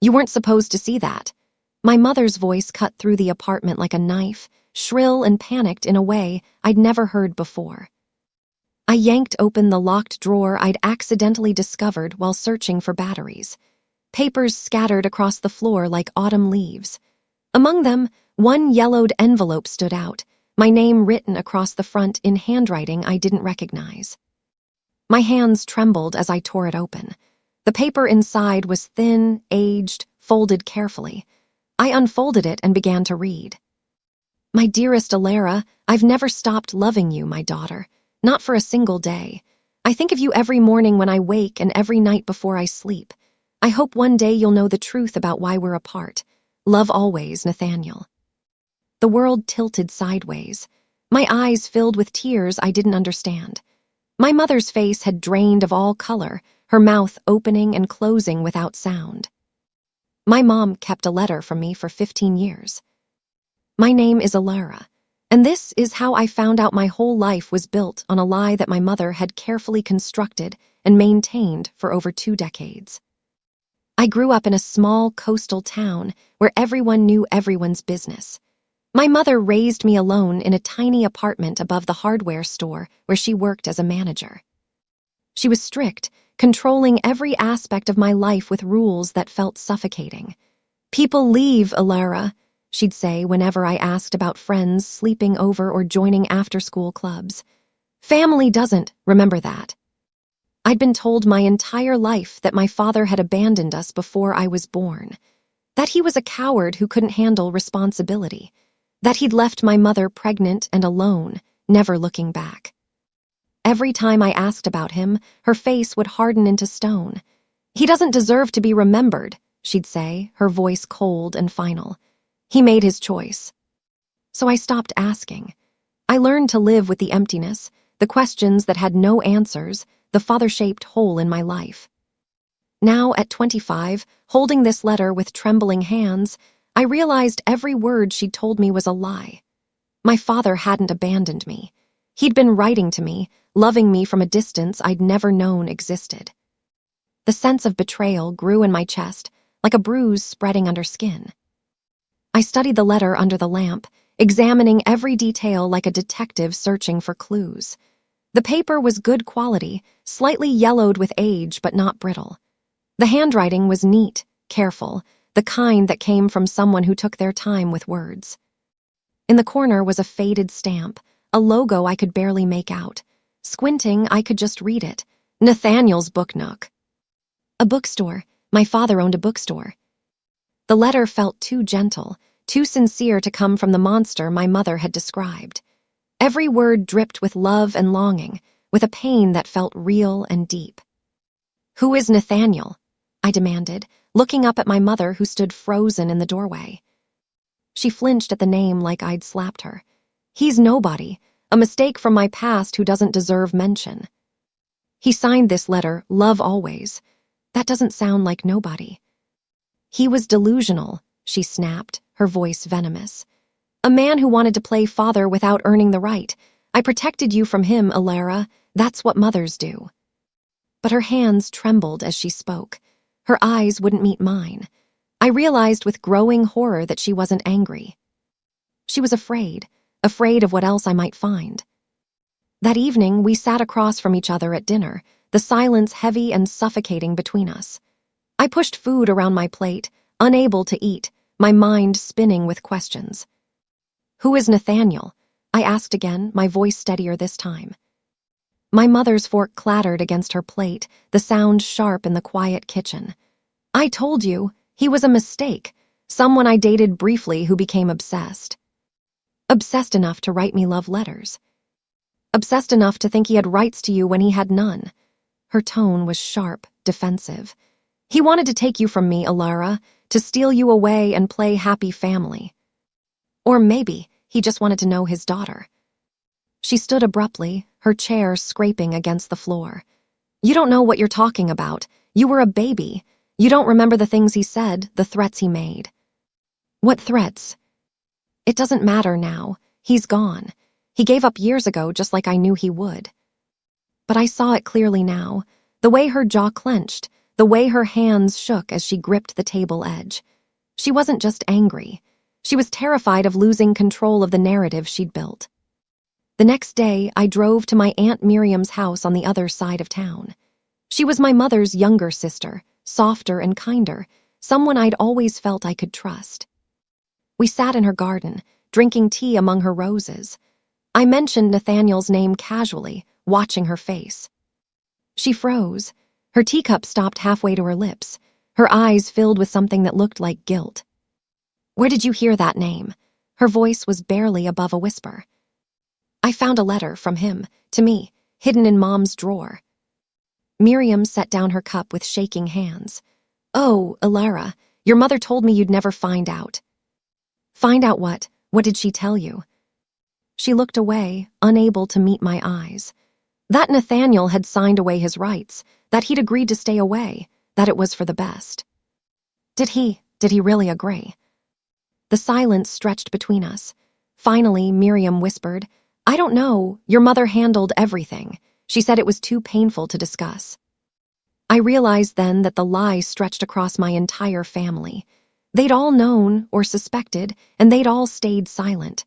You weren't supposed to see that." My mother's voice cut through the apartment like a knife, shrill and panicked in a way I'd never heard before. I yanked open the locked drawer I'd accidentally discovered while searching for batteries. Papers scattered across the floor like autumn leaves. Among them, one yellowed envelope stood out, my name written across the front in handwriting I didn't recognize. My hands trembled as I tore it open. The paper inside was thin, aged, folded carefully. I unfolded it and began to read. "My dearest Alara, I've never stopped loving you, my daughter. Not for a single day. I think of you every morning when I wake and every night before I sleep. I hope one day you'll know the truth about why we're apart. Love always, Nathaniel." The world tilted sideways. My eyes filled with tears I didn't understand. My mother's face had drained of all color, her mouth opening and closing without sound. My mom kept a letter from me for 15 years. "My name is Alara, and this is how I found out my whole life was built on a lie that my mother had carefully constructed and maintained for over 2 decades. I grew up in a small coastal town where everyone knew everyone's business. My mother raised me alone in a tiny apartment above the hardware store where she worked as a manager. She was strict, controlling every aspect of my life with rules that felt suffocating. "People leave, Alara," she'd say whenever I asked about friends sleeping over or joining after-school clubs. "Family doesn't, remember that." I'd been told my entire life that my father had abandoned us before I was born, that he was a coward who couldn't handle responsibility, that he'd left my mother pregnant and alone, never looking back. Every time I asked about him, her face would harden into stone. "He doesn't deserve to be remembered," she'd say, her voice cold and final. "He made his choice." So I stopped asking. I learned to live with the emptiness, the questions that had no answers, the father-shaped hole in my life. Now, at 25, holding this letter with trembling hands, I realized every word she'd told me was a lie. My father hadn't abandoned me. He'd been writing to me, loving me from a distance I'd never known existed. The sense of betrayal grew in my chest, like a bruise spreading under skin. I studied the letter under the lamp, examining every detail like a detective searching for clues. The paper was good quality, slightly yellowed with age but not brittle. The handwriting was neat, careful, the kind that came from someone who took their time with words. In the corner was a faded stamp, a logo I could barely make out. Squinting, I could just read it. Nathaniel's Book Nook. A bookstore. My father owned a bookstore. The letter felt too gentle, too sincere to come from the monster my mother had described. Every word dripped with love and longing, with a pain that felt real and deep. "Who is Nathaniel?" I demanded, looking up at my mother who stood frozen in the doorway. She flinched at the name like I'd slapped her. "He's nobody, a mistake from my past who doesn't deserve mention." "He signed this letter, Love Always. That doesn't sound like nobody." "He was delusional," she snapped, her voice venomous. "A man who wanted to play father without earning the right. I protected you from him, Alara. That's what mothers do." But her hands trembled as she spoke. Her eyes wouldn't meet mine. I realized with growing horror that she wasn't angry. She was afraid of what else I might find. That evening, we sat across from each other at dinner, the silence heavy and suffocating between us. I pushed food around my plate, unable to eat, my mind spinning with questions. "Who is Nathaniel?" I asked again, my voice steadier this time. My mother's fork clattered against her plate, the sound sharp in the quiet kitchen. "I told you, he was a mistake, someone I dated briefly who became obsessed. Obsessed enough to write me love letters. Obsessed enough to think he had rights to you when he had none." Her tone was sharp, defensive. "He wanted to take you from me, Alara, to steal you away and play happy family. Or maybe he just wanted to know his daughter." She stood abruptly, her chair scraping against the floor. "You don't know what you're talking about. You were a baby. You don't remember the things he said, the threats he made." "What threats?" "It doesn't matter now. He's gone. He gave up years ago just like I knew he would." But I saw it clearly now, the way her jaw clenched, the way her hands shook as she gripped the table edge. She wasn't just angry. She was terrified of losing control of the narrative she'd built. The next day, I drove to my Aunt Miriam's house on the other side of town. She was my mother's younger sister, softer and kinder, someone I'd always felt I could trust. We sat in her garden, drinking tea among her roses. I mentioned Nathaniel's name casually, watching her face. She froze. Her teacup stopped halfway to her lips, her eyes filled with something that looked like guilt. "Where did you hear that name?" Her voice was barely above a whisper. "I found a letter from him, to me, hidden in Mom's drawer." Miriam set down her cup with shaking hands. "Oh, Ilara, your mother told me you'd never find out." "Find out what? What did she tell you?" She looked away, unable to meet my eyes. That Nathaniel had signed away his rights, that he'd agreed to stay away, that it was for the best. Did he really agree? The silence stretched between us. Finally, Miriam whispered, "I don't know. Your mother handled everything. She said it was too painful to discuss." I realized then that the lie stretched across my entire family. They'd all known or suspected, and they'd all stayed silent.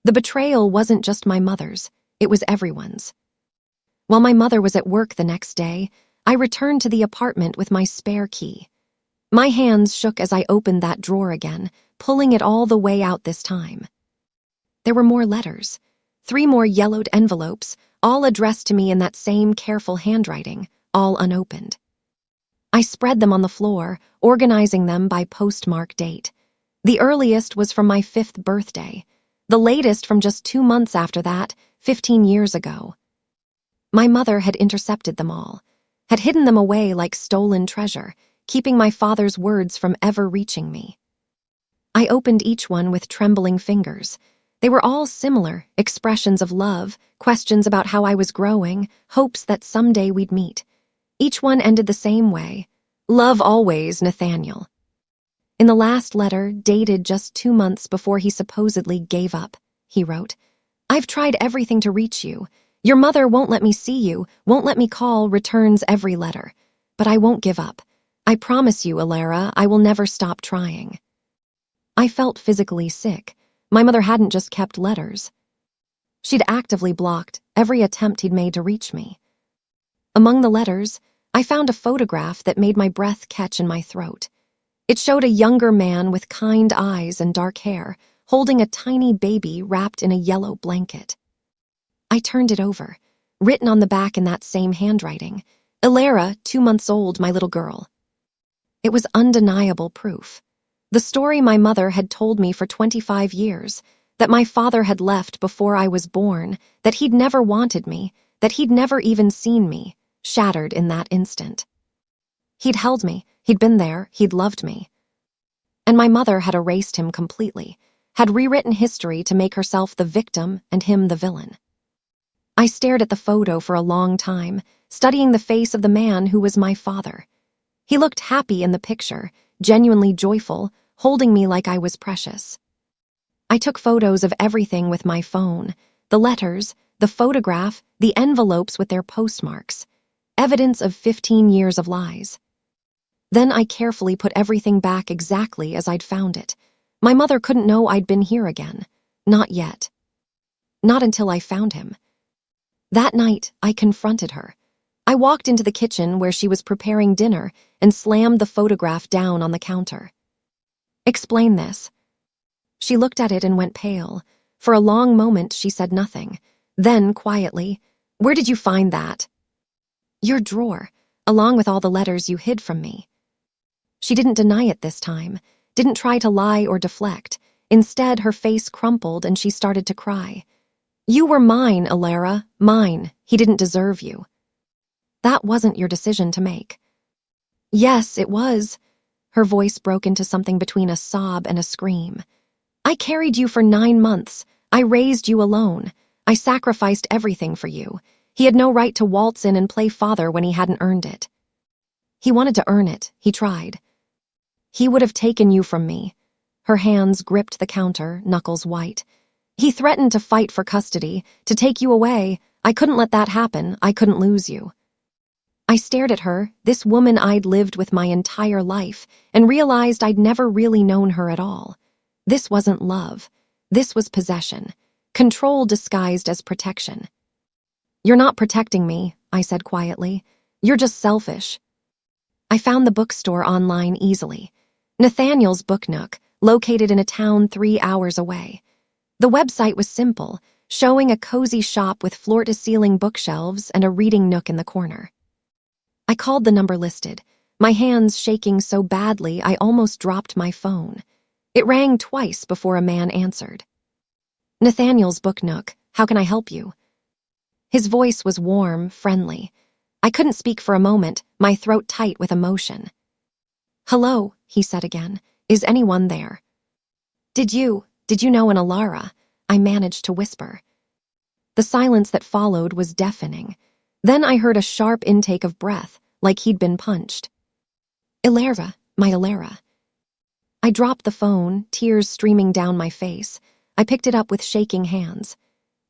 The betrayal wasn't just my mother's, it was everyone's. While my mother was at work the next day, I returned to the apartment with my spare key. My hands shook as I opened that drawer again, pulling it all the way out this time. There were more letters, 3 more yellowed envelopes, all addressed to me in that same careful handwriting, all unopened. I spread them on the floor, organizing them by postmark date. The earliest was from my 5th birthday, the latest from just 2 months after that, 15 years ago. My mother had intercepted them all, had hidden them away like stolen treasure, keeping my father's words from ever reaching me. I opened each one with trembling fingers. They were all similar, expressions of love, questions about how I was growing, hopes that someday we'd meet. Each one ended the same way. "Love always, Nathaniel." In the last letter, dated just 2 months before he supposedly gave up, he wrote, "I've tried everything to reach you. Your mother won't let me see you, won't let me call, returns every letter. But I won't give up. I promise you, Ilara, I will never stop trying." I felt physically sick. My mother hadn't just kept letters. She'd actively blocked every attempt he'd made to reach me. Among the letters, I found a photograph that made my breath catch in my throat. It showed a younger man with kind eyes and dark hair, holding a tiny baby wrapped in a yellow blanket. I turned it over, written on the back in that same handwriting, "Ilara, 2 months old, my little girl." It was undeniable proof. The story my mother had told me for 25 years, that my father had left before I was born, that he'd never wanted me, that he'd never even seen me, shattered in that instant. He'd held me, he'd been there, he'd loved me. And my mother had erased him completely, had rewritten history to make herself the victim and him the villain. I stared at the photo for a long time, studying the face of the man who was my father. He looked happy in the picture, genuinely joyful, holding me like I was precious. I took photos of everything with my phone, the letters, the photograph, the envelopes with their postmarks, evidence of 15 years of lies. Then I carefully put everything back exactly as I'd found it. My mother couldn't know I'd been here again. Not yet. Not until I found him. That night, I confronted her. I walked into the kitchen where she was preparing dinner and slammed the photograph down on the counter. "Explain this." She looked at it and went pale. For a long moment, she said nothing. Then, quietly, "Where did you find that?" "Your drawer, along with all the letters you hid from me." She didn't deny it this time, didn't try to lie or deflect. Instead, her face crumpled and she started to cry. "You were mine, Ilara, mine. He didn't deserve you." "That wasn't your decision to make." "Yes, it was." Her voice broke into something between a sob and a scream. "I carried you for 9 months. I raised you alone. I sacrificed everything for you. He had no right to waltz in and play father when he hadn't earned it. He wanted to earn it. He tried. He would have taken you from me." Her hands gripped the counter, knuckles white. "He threatened to fight for custody, to take you away. I couldn't let that happen. I couldn't lose you." I stared at her, this woman I'd lived with my entire life, and realized I'd never really known her at all. This wasn't love. This was possession. Control disguised as protection. "You're not protecting me," I said quietly. "You're just selfish." I found the bookstore online easily. Nathaniel's Book Nook, located in a town 3 hours away. The website was simple, showing a cozy shop with floor-to-ceiling bookshelves and a reading nook in the corner. I called the number listed, my hands shaking so badly I almost dropped my phone. It rang twice before a man answered. "Nathaniel's Book Nook, how can I help you?" His voice was warm, friendly. I couldn't speak for a moment, my throat tight with emotion. "Hello," he said again. "Is anyone there?" Did you know an Alara?" I managed to whisper. The silence that followed was deafening. Then I heard a sharp intake of breath, like he'd been punched. "Ilerva, my Ilara." I dropped the phone, tears streaming down my face. I picked it up with shaking hands.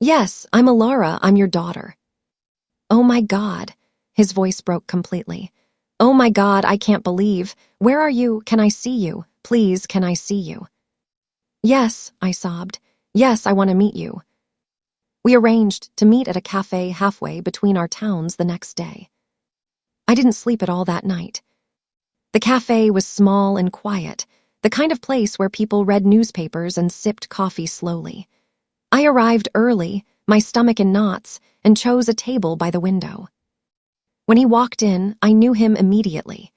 "Yes, I'm Ilara, I'm your daughter." "Oh my God." His voice broke completely. "Oh my God, I can't believe. Where are you? Can I see you? Please, can I see you?" "Yes," I sobbed. "Yes, I want to meet you." We arranged to meet at a cafe halfway between our towns the next day. I didn't sleep at all that night. The cafe was small and quiet, the kind of place where people read newspapers and sipped coffee slowly. I arrived early, my stomach in knots, and chose a table by the window. When he walked in, I knew him immediately.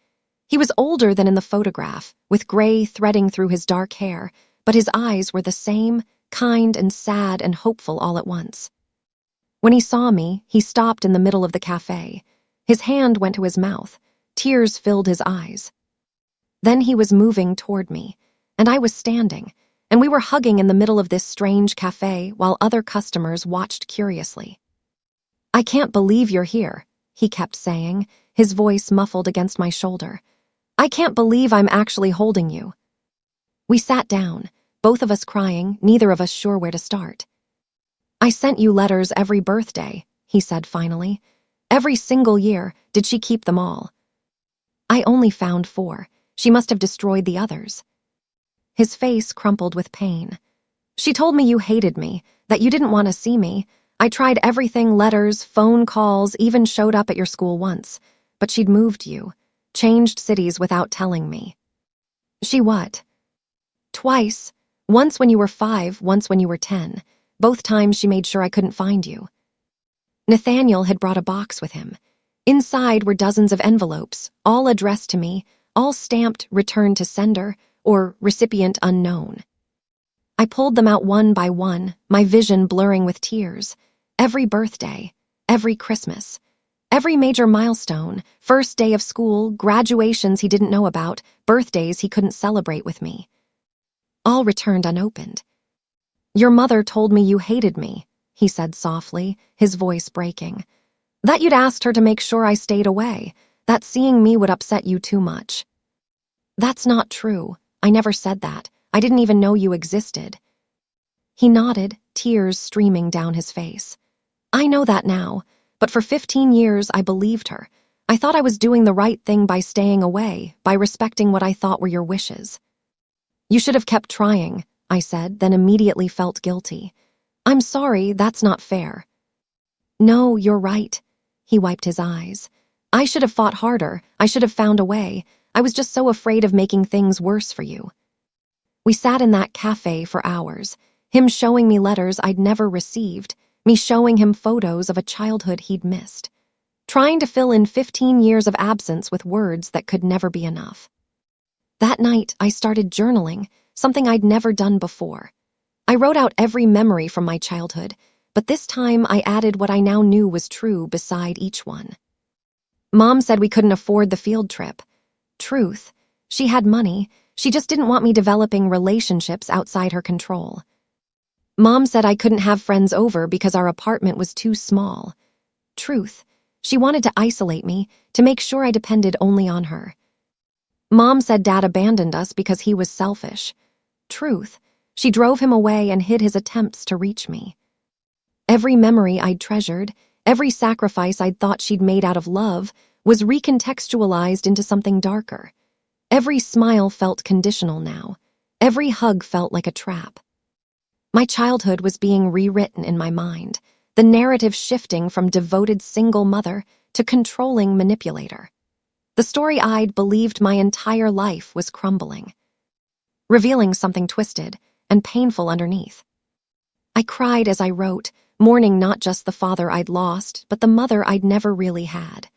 He was older than in the photograph, with gray threading through his dark hair, but his eyes were the same, kind and sad and hopeful all at once. When he saw me, he stopped in the middle of the cafe. His hand went to his mouth. Tears filled his eyes. Then he was moving toward me, and I was standing, and we were hugging in the middle of this strange cafe while other customers watched curiously. "I can't believe you're here," he kept saying, his voice muffled against my shoulder. "I can't believe I'm actually holding you." We sat down, both of us crying, neither of us sure where to start. "I sent you letters every birthday," he said finally. "Every single year. Did she keep them all?" "I only found 4. She must have destroyed the others." His face crumpled with pain. "She told me you hated me, that you didn't want to see me. I tried everything, letters, phone calls, even showed up at your school once. But she'd moved you, changed cities without telling me." "She what?" "Twice. Once when you were 5, once when you were 10. Both times she made sure I couldn't find you." Nathaniel had brought a box with him. Inside were dozens of envelopes, all addressed to me, all stamped "Return to Sender" or "Recipient Unknown." I pulled them out one by one, my vision blurring with tears. Every birthday, every Christmas, every major milestone, first day of school, graduations he didn't know about, birthdays he couldn't celebrate with me. All returned unopened. "Your mother told me you hated me," he said softly, his voice breaking. "That you'd asked her to make sure I stayed away, that seeing me would upset you too much." "That's not true. I never said that. I didn't even know you existed." He nodded, tears streaming down his face. "I know that now, but for 15 years I believed her. I thought I was doing the right thing by staying away, by respecting what I thought were your wishes." "You should have kept trying," I said, then immediately felt guilty. "I'm sorry, that's not fair." "No, you're right." He wiped his eyes. "I should have fought harder. I should have found a way. I was just so afraid of making things worse for you." We sat in that cafe for hours, him showing me letters I'd never received, me showing him photos of a childhood he'd missed, trying to fill in 15 years of absence with words that could never be enough. That night, I started journaling, something I'd never done before. I wrote out every memory from my childhood, but this time I added what I now knew was true beside each one. Mom said we couldn't afford the field trip. Truth. She had money. She just didn't want me developing relationships outside her control. Mom said I couldn't have friends over because our apartment was too small. Truth. She wanted to isolate me, to make sure I depended only on her. Mom said Dad abandoned us because he was selfish. Truth. She drove him away and hid his attempts to reach me. Every memory I'd treasured, every sacrifice I'd thought she'd made out of love, was recontextualized into something darker. Every smile felt conditional now. Every hug felt like a trap. My childhood was being rewritten in my mind, the narrative shifting from devoted single mother to controlling manipulator. The story I'd believed my entire life was crumbling, revealing something twisted and painful underneath. I cried as I wrote, mourning not just the father I'd lost, but the mother I'd never really had.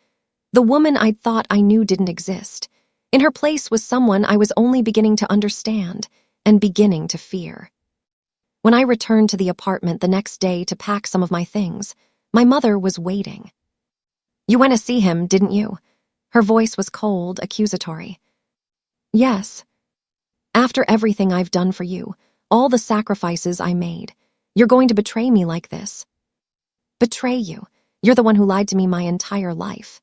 The woman I'd thought I knew didn't exist. In her place was someone I was only beginning to understand and beginning to fear. When I returned to the apartment the next day to pack some of my things, my mother was waiting. "You went to see him, didn't you?" Her voice was cold, accusatory. "Yes. After everything I've done for you, all the sacrifices I made, you're going to betray me like this." "Betray you? You're the one who lied to me my entire life."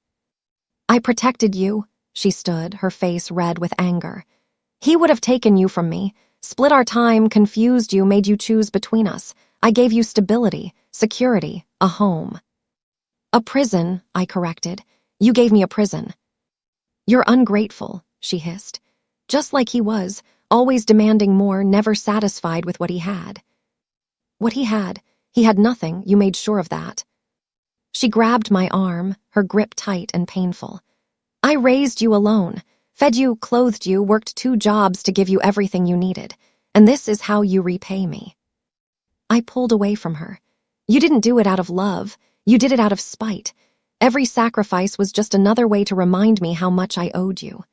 "I protected you," she stood, her face red with anger. "He would have taken you from me, split our time, confused you, made you choose between us. I gave you stability, security, a home." "A prison," I corrected. "You gave me a prison." "You're ungrateful," she hissed. Just like he was, always demanding more, never satisfied with what he had. "What he had nothing, you made sure of that." She grabbed my arm, her grip tight and painful. "I raised you alone, fed you, clothed you, worked 2 jobs to give you everything you needed, and this is how you repay me." I pulled away from her. "You didn't do it out of love, you did it out of spite. Every sacrifice was just another way to remind me how much I owed you."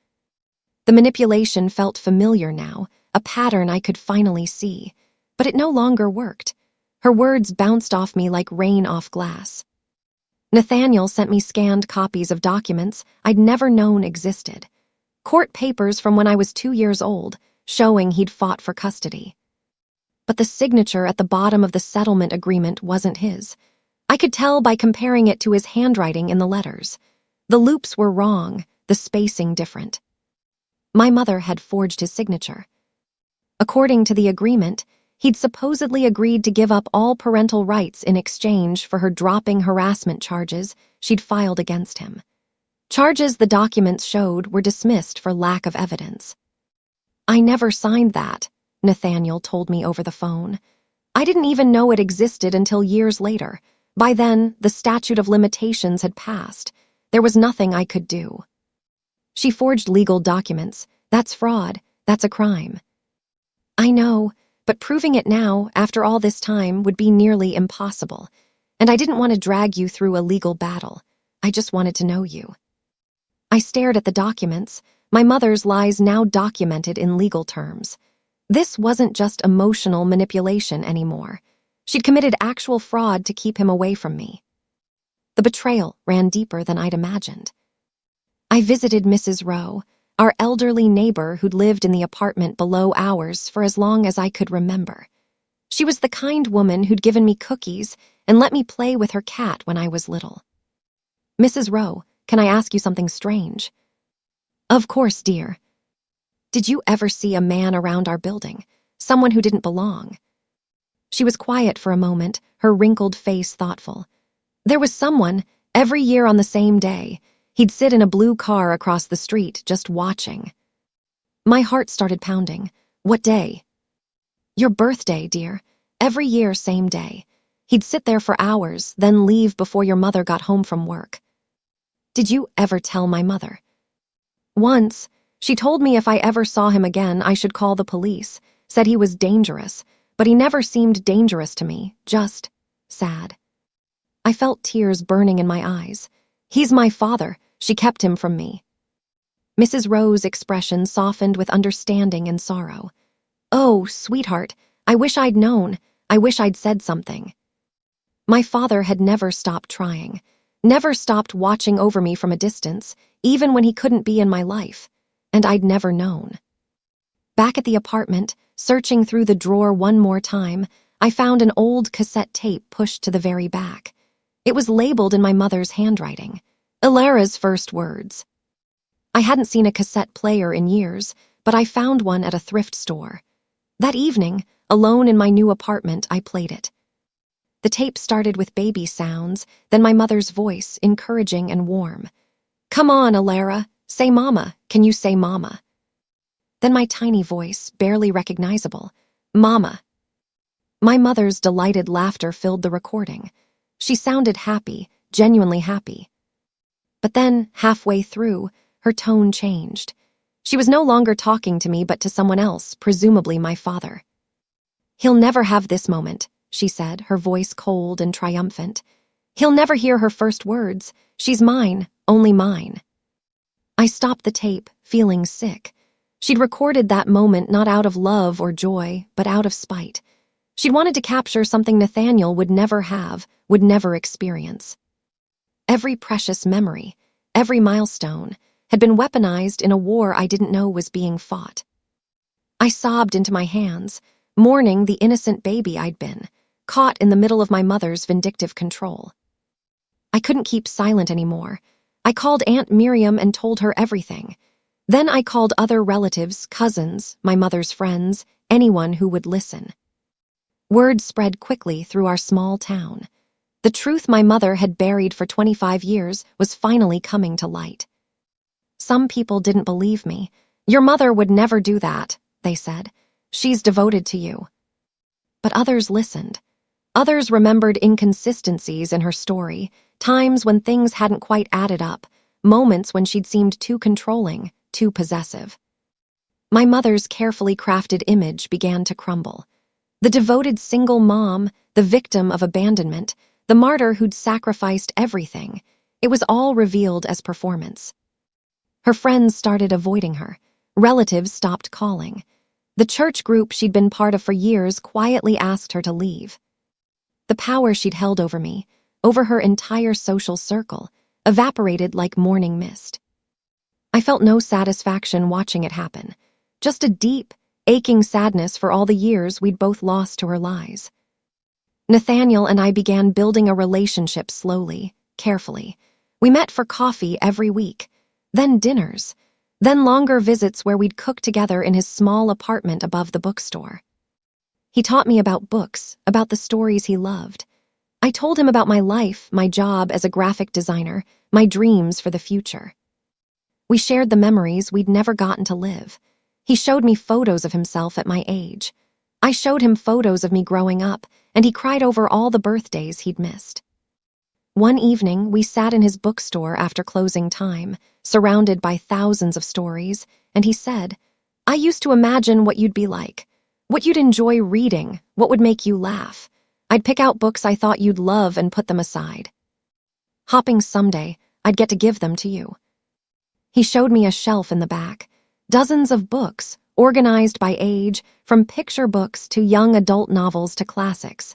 The manipulation felt familiar now, a pattern I could finally see, but it no longer worked. Her words bounced off me like rain off glass. Nathaniel sent me scanned copies of documents I'd never known existed. Court papers from when I was 2 years old, showing he'd fought for custody. But the signature at the bottom of the settlement agreement wasn't his. I could tell by comparing it to his handwriting in the letters. The loops were wrong, the spacing different. My mother had forged his signature. According to the agreement, he'd supposedly agreed to give up all parental rights in exchange for her dropping harassment charges she'd filed against him. Charges the documents showed were dismissed for lack of evidence. "I never signed that," Nathaniel told me over the phone. "I didn't even know it existed until years later. By then, the statute of limitations had passed. There was nothing I could do." "She forged legal documents. That's fraud. That's a crime." "I know, but proving it now, after all this time, would be nearly impossible. And I didn't want to drag you through a legal battle. I just wanted to know you." I stared at the documents, my mother's lies now documented in legal terms. This wasn't just emotional manipulation anymore. She'd committed actual fraud to keep him away from me. The betrayal ran deeper than I'd imagined. I visited Mrs. Rowe, our elderly neighbor who'd lived in the apartment below ours for as long as I could remember. She was the kind woman who'd given me cookies and let me play with her cat when I was little. "Mrs. Rowe, can I ask you something strange?" "Of course, dear." "Did you ever see a man around our building? Someone who didn't belong?" She was quiet for a moment, her wrinkled face thoughtful. "There was someone, every year on the same day. He'd sit in a blue car across the street, just watching." My heart started pounding. "What day?" "Your birthday, dear. Every year, same day. He'd sit there for hours, then leave before your mother got home from work." "Did you ever tell my mother?" "Once. She told me if I ever saw him again, I should call the police. Said he was dangerous, but he never seemed dangerous to me, just sad." I felt tears burning in my eyes. "He's my father. She kept him from me." Mrs. Rowe's expression softened with understanding and sorrow. "Oh, sweetheart, I wish I'd known. I wish I'd said something." My father had never stopped trying, never stopped watching over me from a distance, even when he couldn't be in my life, and I'd never known. Back at the apartment, searching through the drawer one more time, I found an old cassette tape pushed to the very back. It was labeled in my mother's handwriting, Ilara's first words. I hadn't seen a cassette player in years, but I found one at a thrift store. That evening, alone in my new apartment, I played it. The tape started with baby sounds, then my mother's voice, encouraging and warm. Come on, Alara. Say mama. Can you say mama? Then my tiny voice, barely recognizable. Mama. My mother's delighted laughter filled the recording. She sounded happy, genuinely happy. But then, halfway through, her tone changed. She was no longer talking to me but to someone else, presumably my father. He'll never have this moment, she said, her voice cold and triumphant. He'll never hear her first words. She's mine, only mine. I stopped the tape, feeling sick. She'd recorded that moment not out of love or joy, but out of spite. She'd wanted to capture something Nathaniel would never have, would never experience. Every precious memory, every milestone, had been weaponized in a war I didn't know was being fought. I sobbed into my hands, mourning the innocent baby I'd been, caught in the middle of my mother's vindictive control. I couldn't keep silent anymore. I called Aunt Miriam and told her everything. Then I called other relatives, cousins, my mother's friends, anyone who would listen. Word spread quickly through our small town. The truth my mother had buried for 25 years was finally coming to light. Some people didn't believe me. Your mother would never do that, they said. She's devoted to you. But others listened. Others remembered inconsistencies in her story, times when things hadn't quite added up, moments when she'd seemed too controlling, too possessive. My mother's carefully crafted image began to crumble. The devoted single mom, the victim of abandonment, the martyr who'd sacrificed everything, it was all revealed as performance. Her friends started avoiding her. Relatives stopped calling. The church group she'd been part of for years quietly asked her to leave. The power she'd held over me, over her entire social circle, evaporated like morning mist. I felt no satisfaction watching it happen, just a deep, aching sadness for all the years we'd both lost to her lies. Nathaniel and I began building a relationship slowly, carefully. We met for coffee every week, then dinners, then longer visits where we'd cook together in his small apartment above the bookstore. He taught me about books, about the stories he loved. I told him about my life, my job as a graphic designer, my dreams for the future. We shared the memories we'd never gotten to live. He showed me photos of himself at my age. I showed him photos of me growing up, and he cried over all the birthdays he'd missed. One evening, we sat in his bookstore after closing time, surrounded by thousands of stories, and he said, I used to imagine what you'd be like, what you'd enjoy reading, what would make you laugh. I'd pick out books I thought you'd love and put them aside. Hoping someday, I'd get to give them to you. He showed me a shelf in the back, dozens of books, organized by age, from picture books to young adult novels to classics,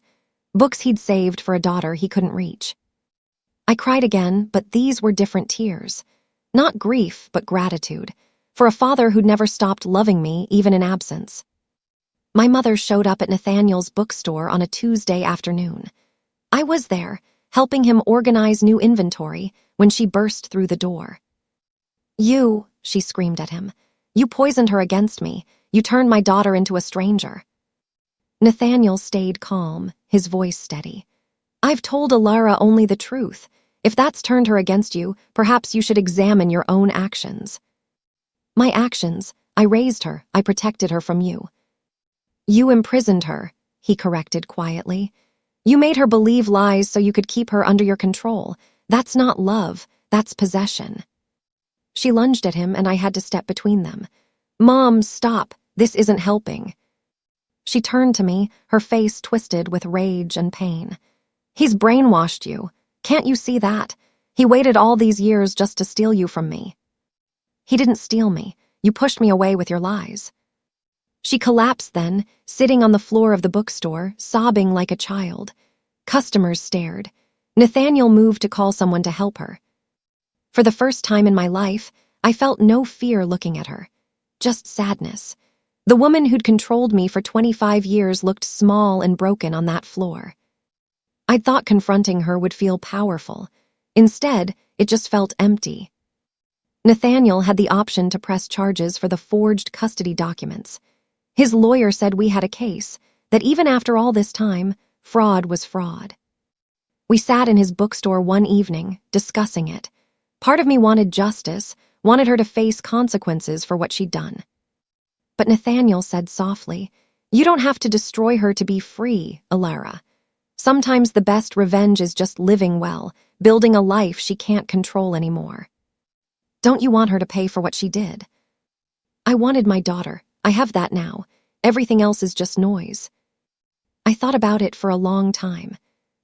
books he'd saved for a daughter he couldn't reach. I cried again, but these were different tears. Not grief, but gratitude, for a father who'd never stopped loving me, even in absence. My mother showed up at Nathaniel's bookstore on a Tuesday afternoon. I was there, helping him organize new inventory, when she burst through the door. You, she screamed at him. You poisoned her against me. You turned my daughter into a stranger. Nathaniel stayed calm, his voice steady. I've told Alara only the truth. If that's turned her against you, perhaps you should examine your own actions. My actions? I raised her. I protected her from you. You imprisoned her, he corrected quietly. You made her believe lies so you could keep her under your control. That's not love. That's possession. She lunged at him, and I had to step between them. Mom, stop. This isn't helping. She turned to me, her face twisted with rage and pain. He's brainwashed you. Can't you see that? He waited all these years just to steal you from me. He didn't steal me. You pushed me away with your lies. She collapsed then, sitting on the floor of the bookstore, sobbing like a child. Customers stared. Nathaniel moved to call someone to help her. For the first time in my life, I felt no fear looking at her, just sadness. The woman who'd controlled me for 25 years looked small and broken on that floor. I'd thought confronting her would feel powerful. Instead, it just felt empty. Nathaniel had the option to press charges for the forged custody documents. His lawyer said we had a case, that even after all this time, fraud was fraud. We sat in his bookstore one evening, discussing it. Part of me wanted justice, wanted her to face consequences for what she'd done. But Nathaniel said softly, "You don't have to destroy her to be free, Alara. Sometimes the best revenge is just living well, building a life she can't control anymore. Don't you want her to pay for what she did?" I wanted my daughter. I have that now. Everything else is just noise. I thought about it for a long time.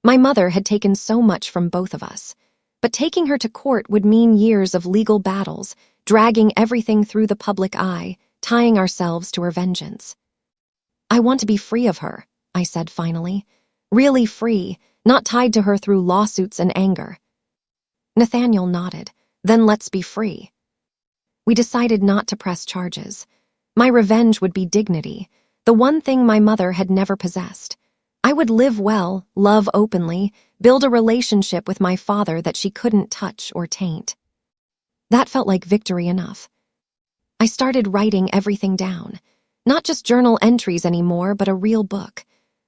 My mother had taken so much from both of us. But taking her to court would mean years of legal battles, dragging everything through the public eye, tying ourselves to her vengeance. "I want to be free of her," I said finally. "Really free, not tied to her through lawsuits and anger." Nathaniel nodded. "Then let's be free." We decided not to press charges. My revenge would be dignity, the one thing my mother had never possessed. I would live well, love openly, build a relationship with my father that she couldn't touch or taint. That felt like victory enough. I started writing everything down. Not just journal entries anymore, but a real book.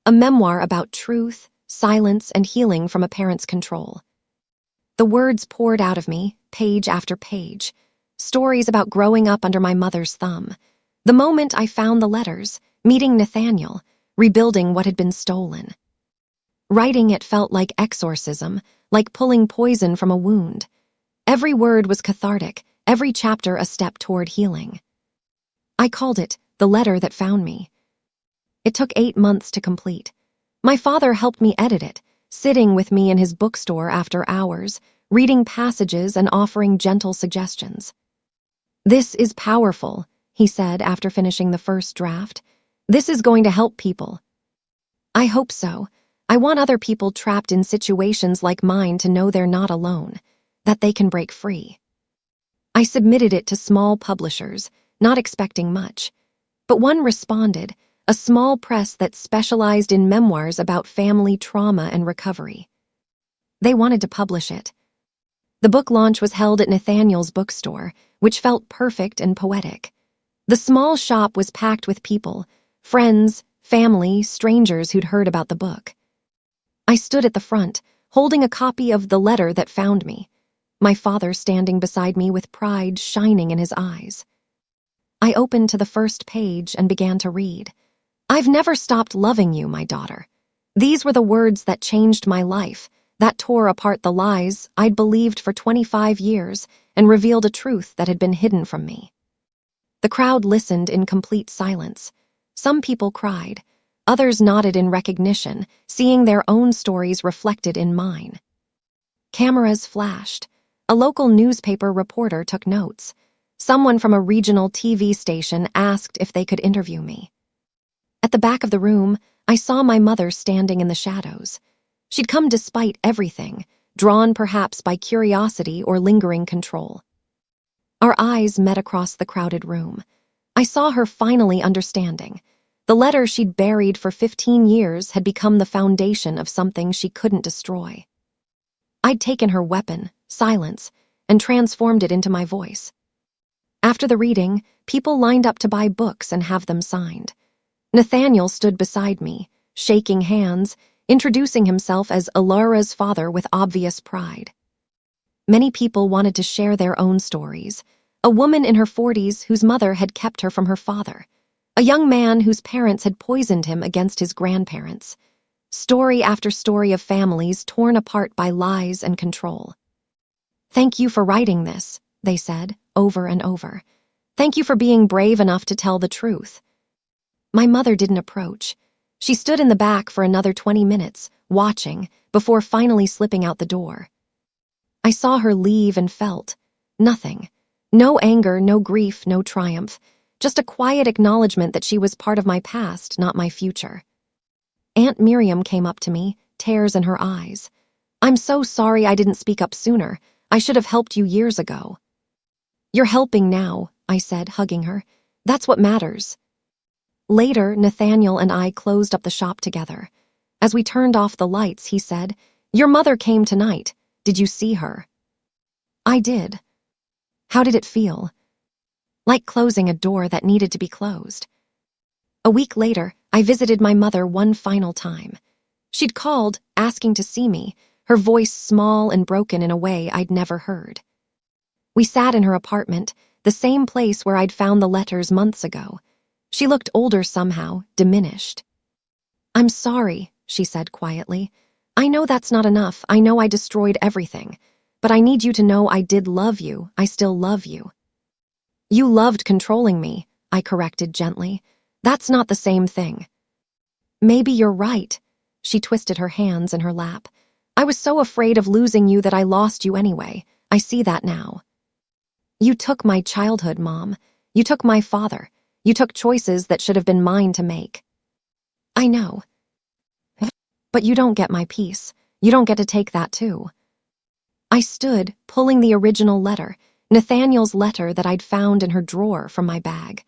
A memoir about truth, silence, and healing from a parent's control. The words poured out of me, page after page. Stories about growing up under my mother's thumb. The moment I found the letters, meeting Nathaniel, rebuilding what had been stolen. Writing it felt like exorcism, like pulling poison from a wound. Every word was cathartic, every chapter a step toward healing. I called it The Letter That Found Me. It took 8 months to complete. My father helped me edit it, sitting with me in his bookstore after hours, reading passages and offering gentle suggestions. "This is powerful," he said after finishing the first draft. "This is going to help people." I hope so. I want other people trapped in situations like mine to know they're not alone, that they can break free. I submitted it to small publishers, not expecting much. But one responded, a small press that specialized in memoirs about family trauma and recovery. They wanted to publish it. The book launch was held at Nathaniel's bookstore, which felt perfect and poetic. The small shop was packed with people, friends, family, strangers who'd heard about the book. I stood at the front, holding a copy of The Letter That Found Me, my father standing beside me with pride shining in his eyes. I opened to the first page and began to read. "I've never stopped loving you, my daughter." These were the words that changed my life, that tore apart the lies I'd believed for 25 years and revealed a truth that had been hidden from me. The crowd listened in complete silence. Some people cried. Others nodded in recognition, seeing their own stories reflected in mine. Cameras flashed. A local newspaper reporter took notes. Someone from a regional TV station asked if they could interview me. At the back of the room, I saw my mother standing in the shadows. She'd come despite everything, drawn perhaps by curiosity or lingering control. Our eyes met across the crowded room. I saw her finally understanding. The letter she'd buried for 15 years had become the foundation of something she couldn't destroy. I'd taken her weapon, silence, and transformed it into my voice. After the reading, people lined up to buy books and have them signed. Nathaniel stood beside me, shaking hands, introducing himself as Alara's father with obvious pride. Many people wanted to share their own stories. A woman in her 40s whose mother had kept her from her father. A young man whose parents had poisoned him against his grandparents. Story after story of families torn apart by lies and control. "Thank you for writing this," they said, over and over. "Thank you for being brave enough to tell the truth." My mother didn't approach. She stood in the back for another 20 minutes, watching, before finally slipping out the door. I saw her leave and felt nothing. No anger, no grief, no triumph. Just a quiet acknowledgement that she was part of my past, not my future. Aunt Miriam came up to me, tears in her eyes. "I'm so sorry I didn't speak up sooner. I should have helped you years ago." "You're helping now," I said, hugging her. "That's what matters." Later, Nathaniel and I closed up the shop together. As we turned off the lights, he said, "Your mother came tonight. Did you see her?" I did. How did it feel? Like closing a door that needed to be closed. A week later, I visited my mother one final time. She'd called, asking to see me, her voice small and broken in a way I'd never heard. We sat in her apartment, the same place where I'd found the letters months ago. She looked older somehow, diminished. "I'm sorry," she said quietly. "I know that's not enough. I know I destroyed everything. But I need you to know I did love you. I still love you." "You loved controlling me," I corrected gently. "That's not the same thing." "Maybe you're right." She twisted her hands in her lap. "I was so afraid of losing you that I lost you anyway. I see that now." "You took my childhood, Mom. You took my father. You took choices that should have been mine to make." "I know. But you don't get my peace. You don't get to take that too." I stood, pulling the original letter, Nathaniel's letter that I'd found in her drawer, from my bag.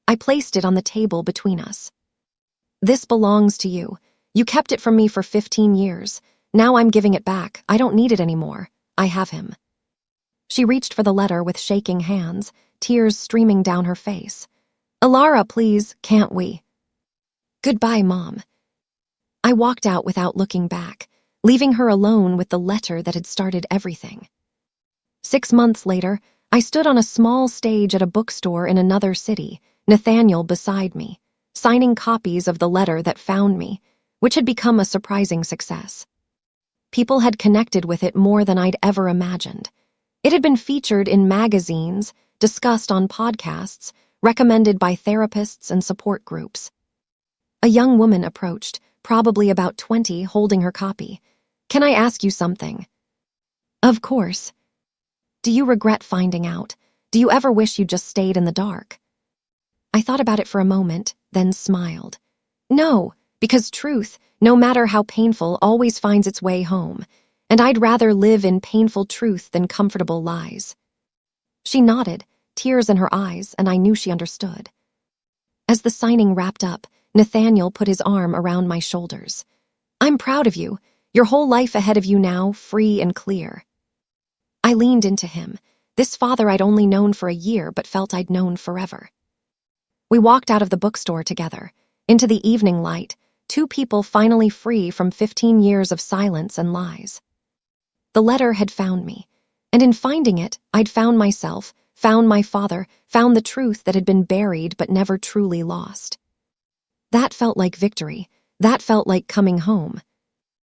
I placed it on the table between us. "This belongs to you. You kept it from me for 15 years. Now I'm giving it back. I don't need it anymore. I have him." She reached for the letter with shaking hands, tears streaming down her face. "Alara, please, can't we?" "Goodbye, Mom." I walked out without looking back, leaving her alone with the letter that had started everything. 6 months later, I stood on a small stage at a bookstore in another city, Nathaniel beside me, signing copies of the letter that found me, which had become a surprising success. People had connected with it more than I'd ever imagined. It had been featured in magazines, discussed on podcasts, recommended by therapists and support groups. A young woman approached, probably about 20, holding her copy. "Can I ask you something?" "Of course." "Do you regret finding out? Do you ever wish you just stayed in the dark?" I thought about it for a moment, then smiled. "No, because truth, no matter how painful, always finds its way home, and I'd rather live in painful truth than comfortable lies." She nodded, tears in her eyes, and I knew she understood. As the signing wrapped up, Nathaniel put his arm around my shoulders. "I'm proud of you. Your whole life ahead of you now, free and clear." I leaned into him, this father I'd only known for a year but felt I'd known forever. We walked out of the bookstore together, into the evening light, two people finally free from 15 years of silence and lies. The letter had found me, and in finding it, I'd found myself, found my father, found the truth that had been buried but never truly lost. That felt like victory. That felt like coming home.